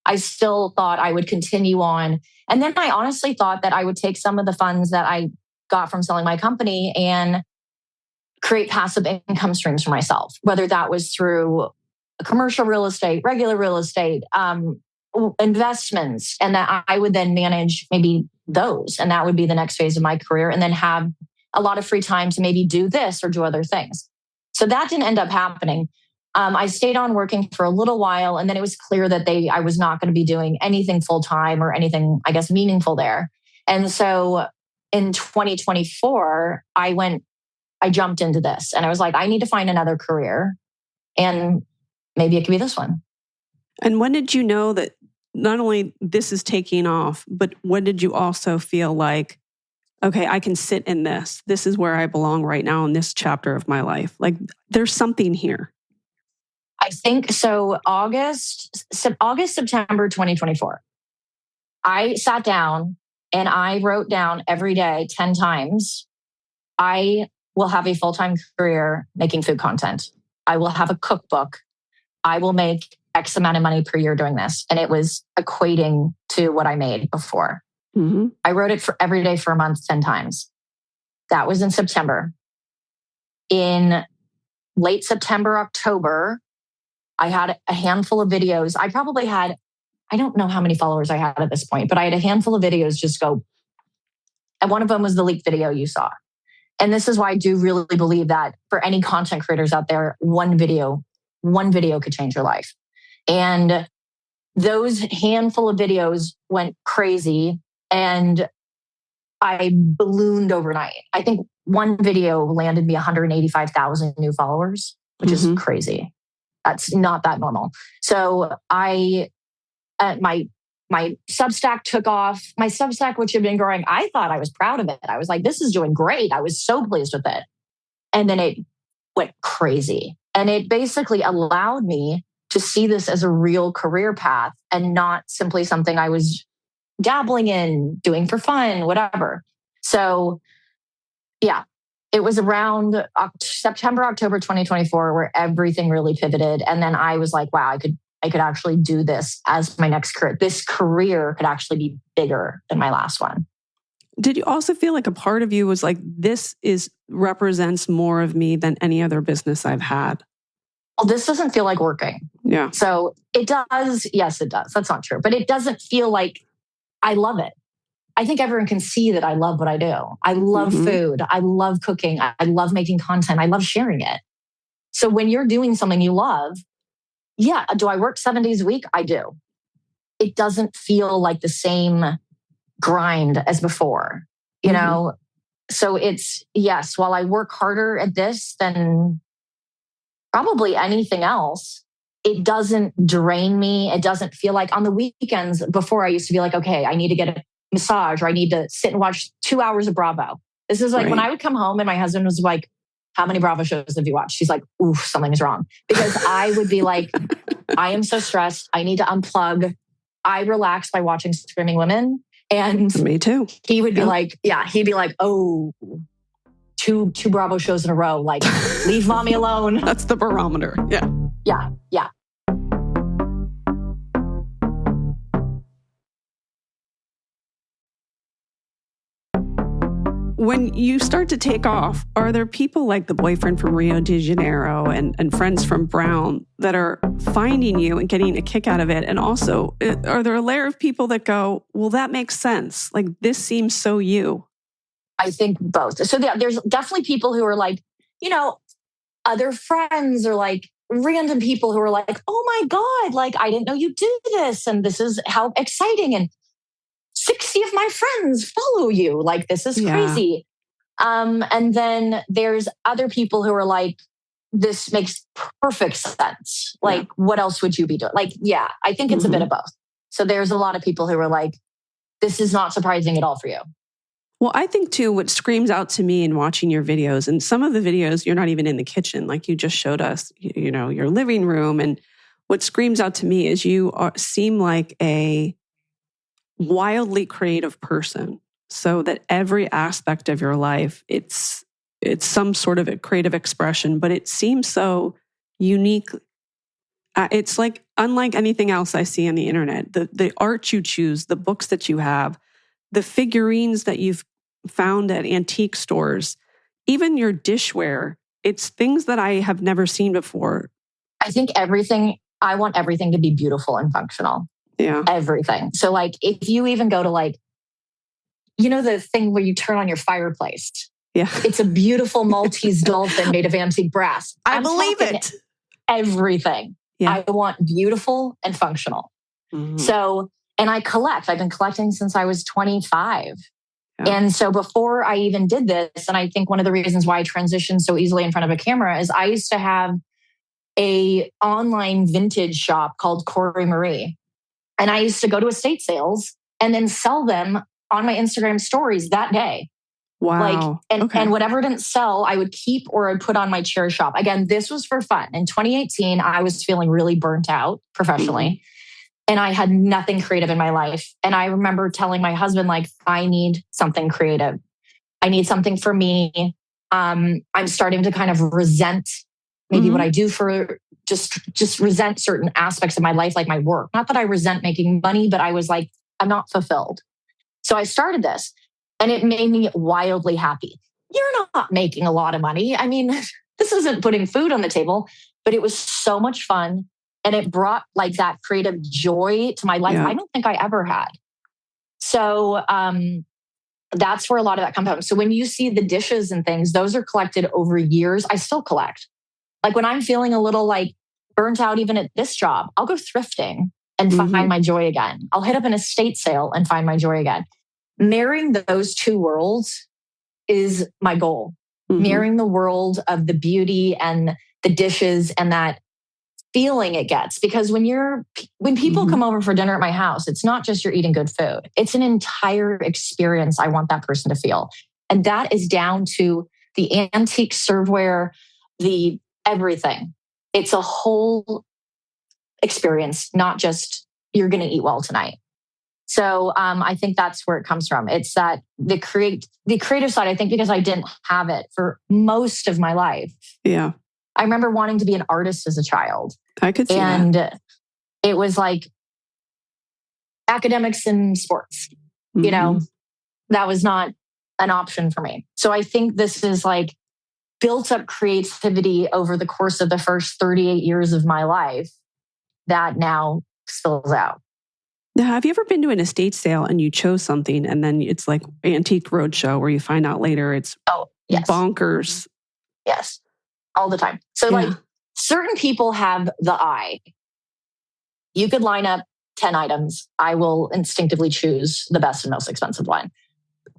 I still thought I would continue on. And then I honestly thought that I would take some of the funds that I got from selling my company and create passive income streams for myself, whether that was through commercial real estate, regular real estate, investments, and that I would then manage maybe those. And that would be the next phase of my career, and then have a lot of free time to maybe do this or do other things. So that didn't end up happening. I stayed on working for a little while, and then it was clear that I was not going to be doing anything full time or anything, I guess, meaningful there. And so in 2024, I jumped into this, and I was like, I need to find another career, and maybe it could be this one. And when did you know that not only this is taking off, but when did you also feel like, okay, I can sit in this. This is where I belong right now in this chapter of my life. There's something here. I think so. August, September 2024. I sat down and I wrote down every day 10 times, I will have a full-time career making food content. I will have a cookbook. I will make X amount of money per year doing this. And it was equating to what I made before. Mm-hmm. I wrote it for every day for a month, 10 times. That was in September. In late September, October, I had a handful of videos. I probably had, I don't know how many followers I had at this point, but I had a handful of videos just go. And one of them was the leak video you saw. And this is why I do really believe that for any content creators out there, one video could change your life. And those handful of videos went crazy, and I ballooned overnight. I think one video landed me 185,000 new followers, which is crazy. That's not that normal. So my Substack took off. My Substack, which had been growing, I thought I was proud of it. I was like, this is doing great. I was so pleased with it. And then it went crazy. And it basically allowed me to see this as a real career path and not simply something I was dabbling in, doing for fun, whatever. So yeah, it was around September, October 2024 where everything really pivoted. And then I was like, wow, I could actually do this as my next career. This career could actually be bigger than my last one. Did you also feel like a part of you was like, this represents more of me than any other business I've had? Well, this doesn't feel like working. Yeah. So it does. Yes, it does. That's not true. But it doesn't feel like I love it. I think everyone can see that I love what I do. I love food. I love cooking. I love making content. I love sharing it. So when you're doing something you love, yeah, do I work 7 days a week? I do. It doesn't feel like the same grind as before, you know? So it's, yes, while I work harder at this than probably anything else, it doesn't drain me. It doesn't feel like on the weekends before I used to be like, okay, I need to get a massage or I need to sit and watch 2 hours of Bravo. This is like when I would come home and my husband was like, how many Bravo shows have you watched? She's like, ooh, something is wrong. Because I would be like, I am so stressed. I need to unplug. I relax by watching Screaming Women. And me too. He would be like, he'd be like, oh, two Bravo shows in a row. Like, leave mommy alone. That's the barometer. Yeah. Yeah. Yeah. When you start to take off, are there people like the boyfriend from Rio de Janeiro and friends from Brown that are finding you and getting a kick out of it? And also, are there a layer of people that go, well, that makes sense. Like, this seems so you? I think both. So there's definitely people who are like, other friends or like random people who are like, oh my God, like, I didn't know you do this. And this is how exciting. And 60 of my friends follow you. Like, this is crazy. And then there's other people who are like, this makes perfect sense. Like, what else would you be doing? Like, I think it's a bit of both. So there's a lot of people who are like, this is not surprising at all for you. Well, I think too, what screams out to me in watching your videos, and some of the videos, you're not even in the kitchen, like you just showed us, your living room. And what screams out to me is you seem like a wildly creative person, so that every aspect of your life, it's some sort of a creative expression, but it seems so unique. It's like unlike anything else I see on the internet. The art you choose, the books that you have, the figurines that you've found at antique stores, even your dishware, it's things that I have never seen before. I think I want everything to be beautiful and functional. Yeah. Everything. So like, if you even go to like, the thing where you turn on your fireplace. Yeah. It's a beautiful Maltese dolphin made of antique brass. I believe it. Everything. Yeah. I want beautiful and functional. Mm-hmm. So, and I collect. I've been collecting since I was 25. Yeah. And so before I even did this, and I think one of the reasons why I transitioned so easily in front of a camera is I used to have a online vintage shop called Corre. And I used to go to estate sales and then sell them on my Instagram stories that day. Wow. And whatever didn't sell, I would keep or I'd put on my chair shop. Again, this was for fun. In 2018, I was feeling really burnt out professionally. Mm-hmm. And I had nothing creative in my life. And I remember telling my husband, like, I need something creative. I need something for me. I'm starting to kind of resent maybe what I do for just resent certain aspects of my life, like my work. Not that I resent making money, but I was like, I'm not fulfilled. So I started this and it made me wildly happy. You're not making a lot of money. I mean, this isn't putting food on the table, but it was so much fun. And it brought like that creative joy to my life. Yeah. I don't think I ever had. So that's where a lot of that comes from. So when you see the dishes and things, those are collected over years. I still collect. Like when I'm feeling a little like burnt out, even at this job, I'll go thrifting and find my joy again. I'll hit up an estate sale and find my joy again. Marrying those two worlds is my goal. Marrying the world of the beauty and the dishes and that feeling it gets. Because when people come over for dinner at my house, it's not just you're eating good food. It's an entire experience I want that person to feel. And that is down to the antique serveware, the everything. It's a whole experience, not just you're going to eat well tonight. So I think that's where it comes from. It's that the creative side, I think, because I didn't have it for most of my life. Yeah. I remember wanting to be an artist as a child. I could see that. And it was like academics and sports, that was not an option for me. So I think this is like built up creativity over the course of the first 38 years of my life that now spills out. Now, have you ever been to an estate sale and you chose something and then it's like Antique Roadshow where you find out later it's bonkers? Yes, all the time. So like certain people have the eye. You could line up 10 items. I will instinctively choose the best and most expensive one.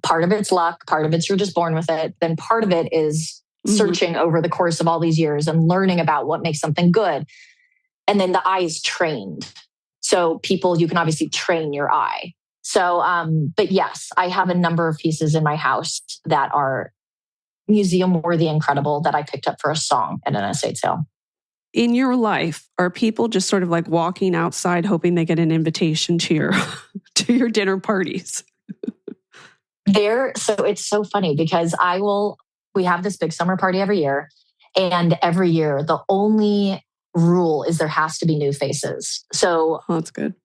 Part of it's luck. Part of it's you're just born with it. Then part of it is searching over the course of all these years and learning about what makes something good. and then the eye is trained. So you can obviously train your eye. So, but yes, I have a number of pieces in my house that are museum worthy, incredible, that I picked up for a song at an estate sale. In your life, are people just sort of like walking outside hoping they get an invitation to your to your dinner parties? So it's so funny because we have this big summer party every year, and every year the only rule is there has to be new faces. So that's good.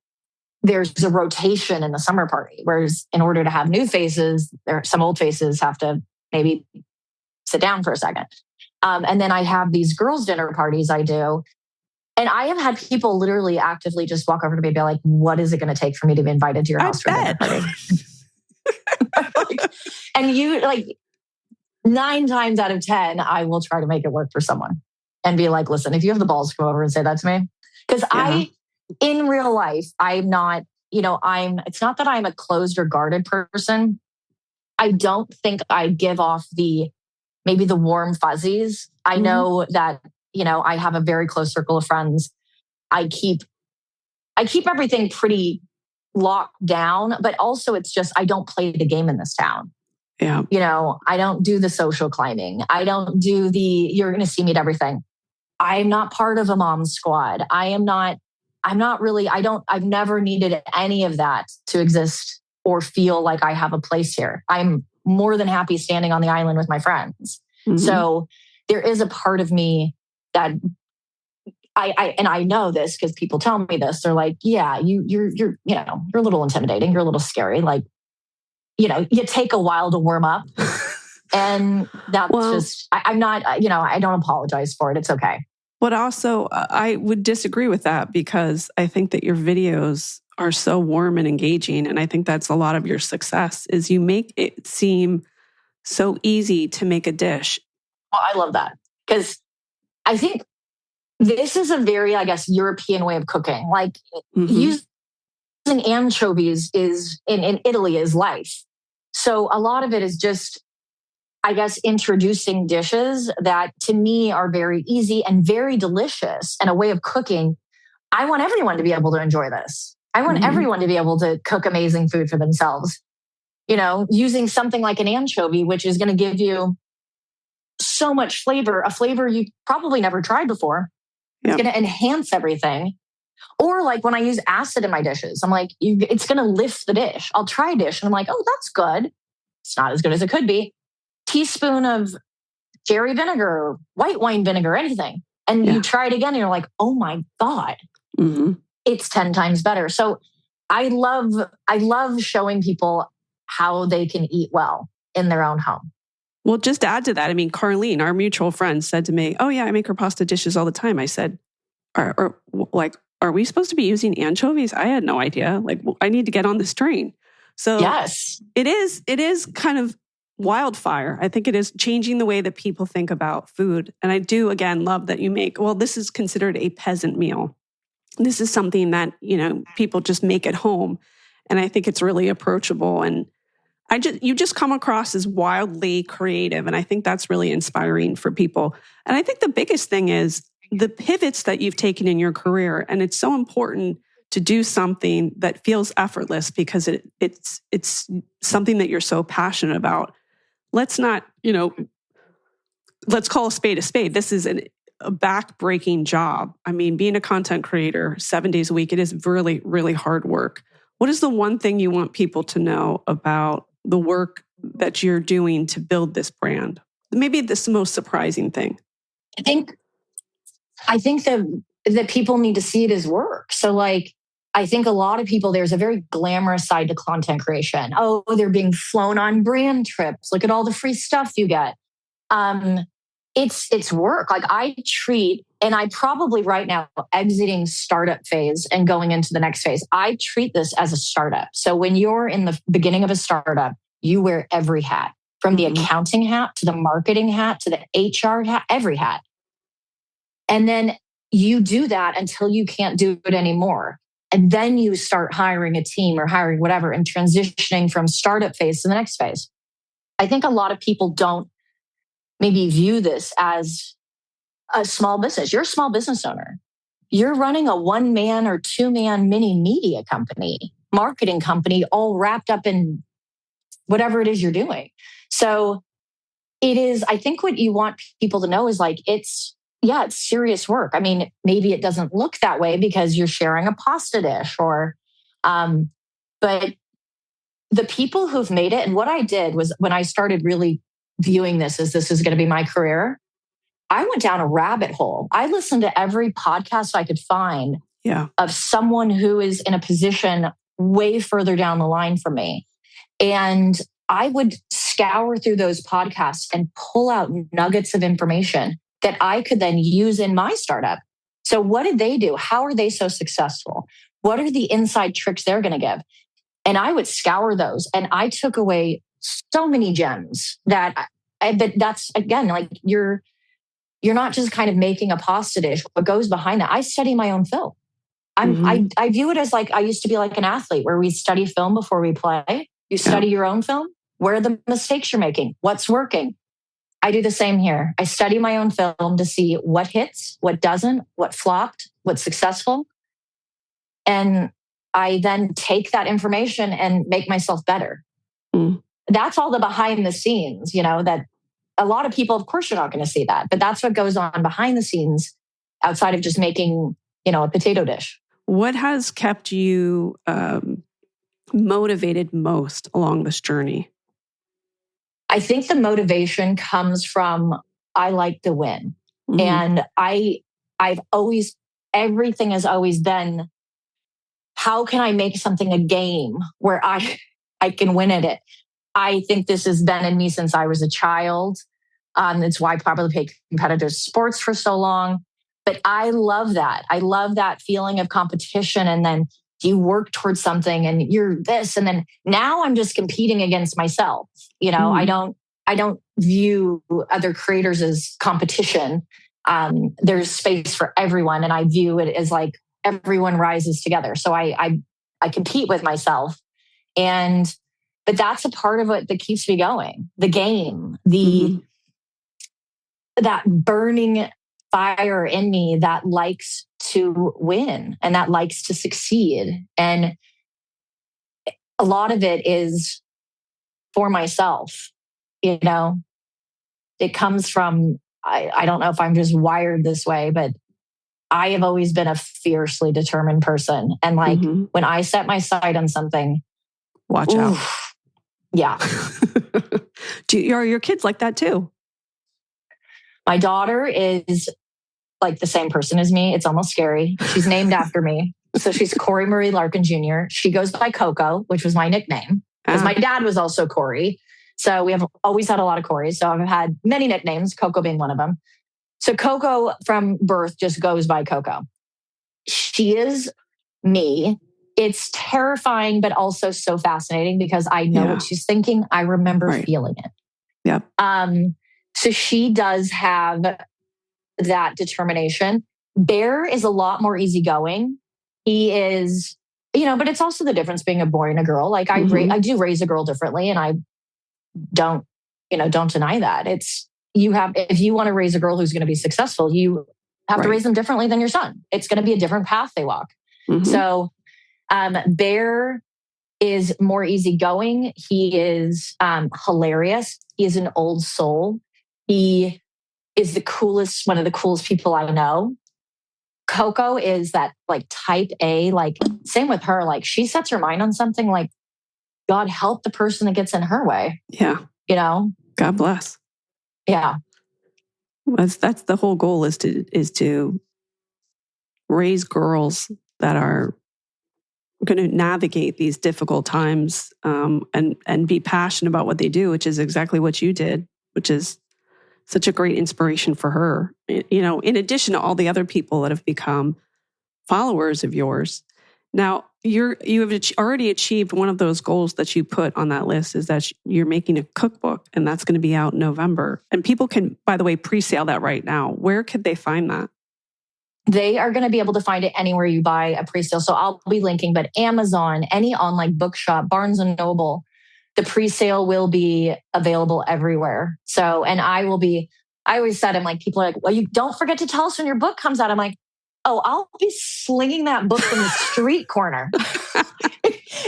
There's a rotation in the summer party, whereas in order to have new faces, some old faces have to maybe sit down for a second. And then I have these girls' dinner parties I do. And I have had people literally actively just walk over to me and be like, what is it going to take for me to be invited to your house for a dinner party? And 9 times out of 10, I will try to make it work for someone and be like, listen, if you have the balls to go over and say that to me, because in real life, I'm not, it's not that I'm a closed or guarded person. I don't think I give off maybe the warm fuzzies. I know that, I have a very close circle of friends. I keep everything pretty locked down, but also it's just, I don't play the game in this town. Yeah. I don't do the social climbing. I don't do you're going to see me at everything. I'm not part of a mom squad. I've never needed any of that to exist or feel like I have a place here. I'm more than happy standing on the island with my friends. Mm-hmm. So there is a part of me that I know this because people tell me this. They're like, yeah, you're a little intimidating. You're a little scary. Like, you take a while to warm up. And that's I'm not, I don't apologize for it. It's okay. But also, I would disagree with that because I think that your videos are so warm and engaging. And I think that's a lot of your success is you make it seem so easy to make a dish. Well, I love that because I think this is a very, European way of cooking. Like using anchovies in Italy is life. So a lot of it is just, introducing dishes that to me are very easy and very delicious and a way of cooking. I want everyone to be able to enjoy this. I want everyone to be able to cook amazing food for themselves. Using something like an anchovy, which is going to give you so much flavor, a flavor you probably never tried before. It's going to enhance everything. Or like when I use acid in my dishes, I'm like, it's going to lift the dish. I'll try a dish and I'm like, oh, that's good. It's not as good as it could be. Teaspoon of cherry vinegar, white wine vinegar, anything. And you try it again and you're like, oh my God, it's 10 times better. So I love showing people how they can eat well in their own home. Well, just to add to that, Carlene, our mutual friend, said to me, oh yeah, I make her pasta dishes all the time. I said, are we supposed to be using anchovies? I had no idea. I need to get on this train. So yes, it is kind of wildfire. I think it is changing the way that people think about food. And I do, again, love that you this is considered a peasant meal. This is something that, people just make at home. And I think it's really approachable. And you just come across as wildly creative. And I think that's really inspiring for people. And I think the biggest thing is the pivots that you've taken in your career. And it's so important to do something that feels effortless because it's something that you're so passionate about. Let's not, let's call a spade a spade. This is a back-breaking job. Being a content creator 7 days a week, it is really, really hard work. What is the one thing you want people to know about the work that you're doing to build this brand? Maybe this is the most surprising thing. I think that people need to see it as work. So I think a lot of people, there's a very glamorous side to content creation. Oh, they're being flown on brand trips. Look at all the free stuff you get. It's work. And I probably right now exiting startup phase and going into the next phase. I treat this as a startup. So when you're in the beginning of a startup, you wear every hat, from the accounting hat to the marketing hat to the HR hat, every hat. And then you do that until you can't do it anymore. And then you start hiring a team or hiring whatever and transitioning from startup phase to the next phase. I think a lot of people don't maybe view this as a small business. You're a small business owner. you're running a 1-man or 2-man mini media company, marketing company, all wrapped up in whatever it is you're doing. So it is, I think what you want people to know is like, it's serious work. I mean, maybe it doesn't look that way because you're sharing a pasta dish but the people who've made it, and what I did was when I started really viewing this as this is going to be my career, I went down a rabbit hole. I listened to every podcast I could find of someone who is in a position way further down the line from me. And I would scour through those podcasts and pull out nuggets of information that I could then use in my startup. So what did they do? How are they so successful? What are the inside tricks they're going to give? And I would scour those. And I took away so many gems but that's, again, like you're not just kind of making a pasta dish. What goes behind that? I study my own film. I view it as like, I used to be like an athlete where we study film before we play. You study your own film. Where are the mistakes you're making? What's working? I do the same here. I study my own film to see what hits, what doesn't, what flopped, what's successful. And I then take that information and make myself better. That's all the behind the scenes, that a lot of people, of course, you're not going to see that, but that's what goes on behind the scenes outside of just making, a potato dish. What has kept you motivated most along this journey? I think the motivation comes from, I like to win. And everything has always been, how can I make something a game where I can win at it? I think this has been in me since I was a child. That's why I probably played competitive sports for so long. But I love that. I love that feeling of competition. And then you work towards something and you're this. And then now I'm just competing against myself. I don't view other creators as competition. There's space for everyone. And I view it as like everyone rises together. So I compete with myself. But that's a part of it that keeps me going. The game, that burning fire in me that likes to win and that likes to succeed. And a lot of it is for myself. It comes from, I don't know if I'm just wired this way, but I have always been a fiercely determined person. And like when I set my sight on something, watch out. Yeah. Are your kids like that too? My daughter is like the same person as me. It's almost scary. She's named after me. So she's Corre Marie Larkin Jr. She goes by Coco, which was my nickname because my dad was also Corey. So we have always had a lot of Corys. So I've had many nicknames, Coco being one of them. So Coco from birth just goes by Coco. She is me. It's terrifying, but also so fascinating because I know what she's thinking. I remember feeling it. Yeah. So she does have that determination. Bear is a lot more easygoing. He is, but it's also the difference being a boy and a girl. Like I do raise a girl differently, and I don't deny that. It's if you want to raise a girl who's going to be successful, you have to raise them differently than your son. It's going to be a different path they walk. So Bear is more easygoing. He is hilarious. He is an old soul. He is one of the coolest people I know. Coco is that like type A, like same with her. Like she sets her mind on something, like God help the person that gets in her way. Yeah. God bless. Yeah. That's the whole goal is to raise girls that are going to navigate these difficult times and be passionate about what they do, which is exactly what you did, which is such a great inspiration for her. In addition to all the other people that have become followers of yours. Now, you have already achieved one of those goals that you put on that list is that you're making a cookbook, and that's going to be out in November. And people can, by the way, pre-sale that right now. Where could they find that? They are going to be able to find it anywhere you buy a pre-sale. So I'll be linking, but Amazon, any online bookshop, Barnes and Noble, the pre-sale will be available everywhere. So, and I always said, I'm like, people are like, well, you don't forget to tell us when your book comes out. I'm like, Oh, I'll be slinging that book from the street corner.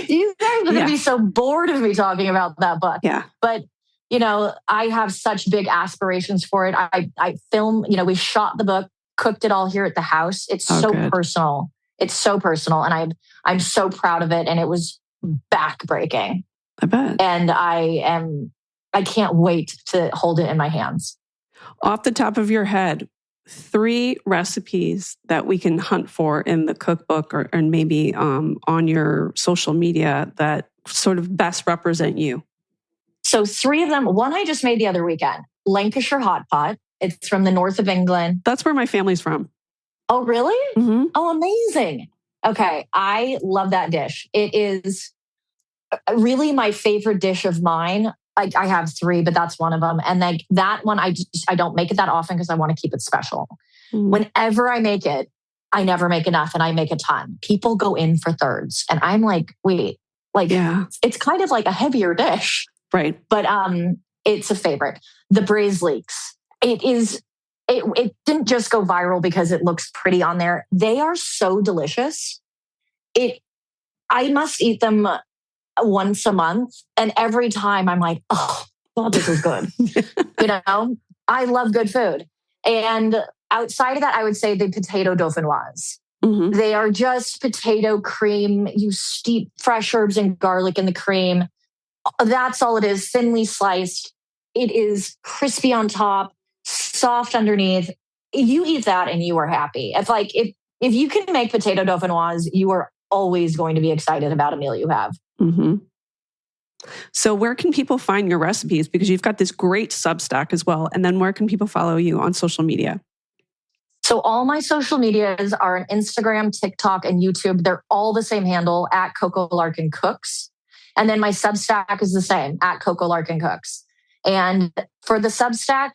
You guys are going to be so bored of me talking about that book. Yeah. But, I have such big aspirations for it. I film, we shot the book, cooked it all here at the house. It's so personal. It's so personal. And I'm so proud of it. And it was backbreaking. I bet. And I can't wait to hold it in my hands. Off the top of your head, 3 recipes that we can hunt for in the cookbook or maybe on your social media that sort of best represent you. So 3 of them. One I just made the other weekend, Lancashire hot pot. It's from the north of England. That's where my family's from. Oh, really? Mm-hmm. Oh, amazing. Okay. I love that dish. It is really my favorite dish of mine. I have 3, but that's one of them. And that one, I don't make it that often because I want to keep it special. Mm. Whenever I make it, I never make enough and I make a ton. People go in for thirds. And I'm like, wait, it's kind of like a heavier dish. Right. But it's a favorite. The braised leeks. It didn't just go viral because it looks pretty on there. They are so delicious. I must eat them once a month. And every time I'm like, oh, God, this is good. I love good food. And outside of that, I would say the potato dauphinoise. Mm-hmm. They are just potato cream. You steep fresh herbs and garlic in the cream. That's all it is. Thinly sliced. It is crispy on top, soft underneath. You eat that and you are happy. If you can make potato dauphinoise, you are always going to be excited about a meal you have. Mm-hmm. So where can people find your recipes? Because you've got this great Substack as well. And then where can people follow you on social media? So all my social medias are on Instagram, TikTok, and YouTube. They're all the same handle, @CocoLarkinCooks. And then my Substack is the same, @CocoLarkinCooks. And for the Substack,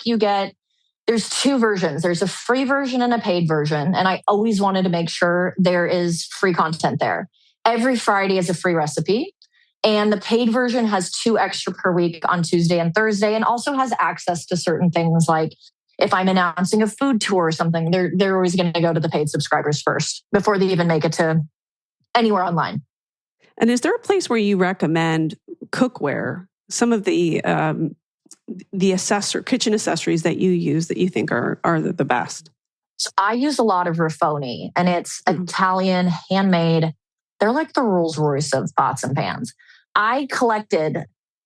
there's 2 versions. There's a free version and a paid version. And I always wanted to make sure there is free content there. Every Friday is a free recipe. And the paid version has 2 extra per week on Tuesday and Thursday, and also has access to certain things like if I'm announcing a food tour or something, they're always going to go to the paid subscribers first before they even make it to anywhere online. And is there a place where you recommend cookware, some of the kitchen accessories that you use that you think are the best? So I use a lot of Rifoni, and it's Italian, handmade. They're like the Rolls Royce of pots and pans. I collected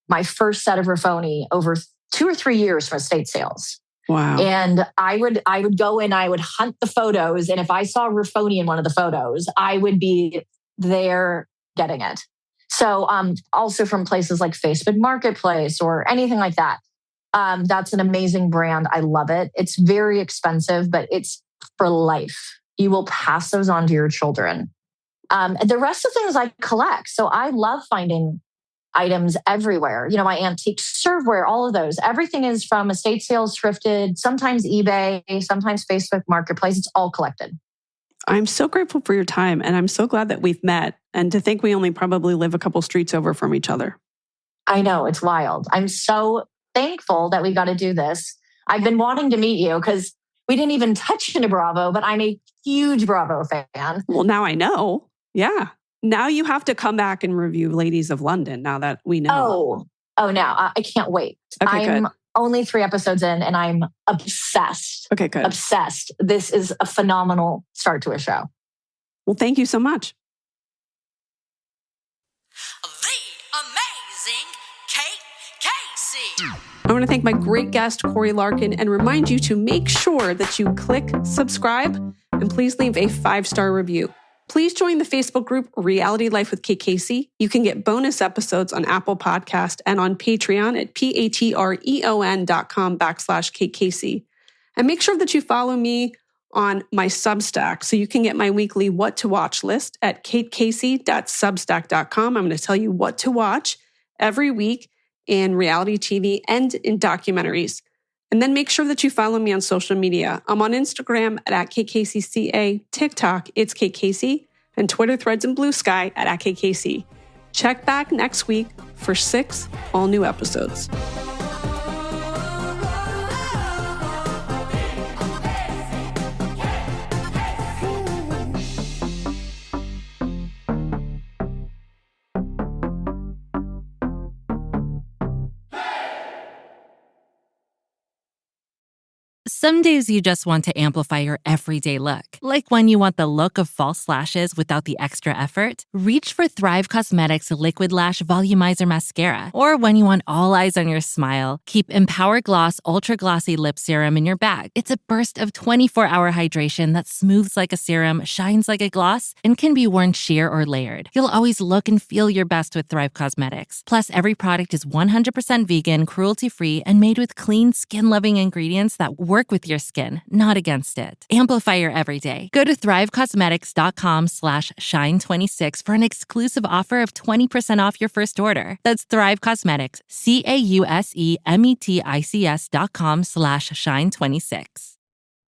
my first set of Rifoni over 2 or 3 years from estate sales. Wow. And I would go in, I would hunt the photos. And if I saw Rifoni in one of the photos, I would be there getting it. So also from places like Facebook Marketplace or anything like that. That's an amazing brand. I love it. It's very expensive, but it's for life. You will pass those on to your children. The rest of the things I collect. So I love finding items everywhere. My antique serveware, all of those. Everything is from estate sales, thrifted, sometimes eBay, sometimes Facebook Marketplace. It's all collected. I'm so grateful for your time, and I'm so glad that we've met, and to think we only probably live a couple streets over from each other. I know, it's wild. I'm so thankful that we got to do this. I've been wanting to meet you because we didn't even touch into Bravo, but I'm a huge Bravo fan. Well, now I know. Yeah. Now you have to come back and review Ladies of London now that we know. Oh, now I can't wait. Okay, I'm good. Only 3 episodes in and I'm obsessed. Okay, good. Obsessed. This is a phenomenal start to a show. Well, thank you so much. The amazing Kate Casey. I want to thank my great guest, Corre Larkin, and remind you to make sure that you click subscribe and please leave a 5-star review. Please join the Facebook group Reality Life with Kate Casey. You can get bonus episodes on Apple Podcast and on Patreon at patreon.com/Kate Casey. And make sure that you follow me on my Substack so you can get my weekly What to Watch list at katecasey.substack.com. I'm going to tell you what to watch every week in reality TV and in documentaries. And then make sure that you follow me on social media. I'm on Instagram at KatecaseyCA, TikTok, it's Kate Casey, and Twitter, Threads, and Blue Sky at @KateCasey. Check back next week for 6 all-new episodes. Some days you just want to amplify your everyday look. Like when you want the look of false lashes without the extra effort, reach for Thrive Cosmetics Liquid Lash Volumizer Mascara. Or when you want all eyes on your smile, keep Empower Gloss Ultra Glossy Lip Serum in your bag. It's a burst of 24-hour hydration that smooths like a serum, shines like a gloss, and can be worn sheer or layered. You'll always look and feel your best with Thrive Cosmetics. Plus, every product is 100% vegan, cruelty-free, and made with clean, skin-loving ingredients that work with your skin, not against it. Amplify your everyday. Go to thrivecosmetics.com/shine26 for an exclusive offer of 20% off your first order. That's Thrive Cosmetics, CAUSEMETICS.com/shine26.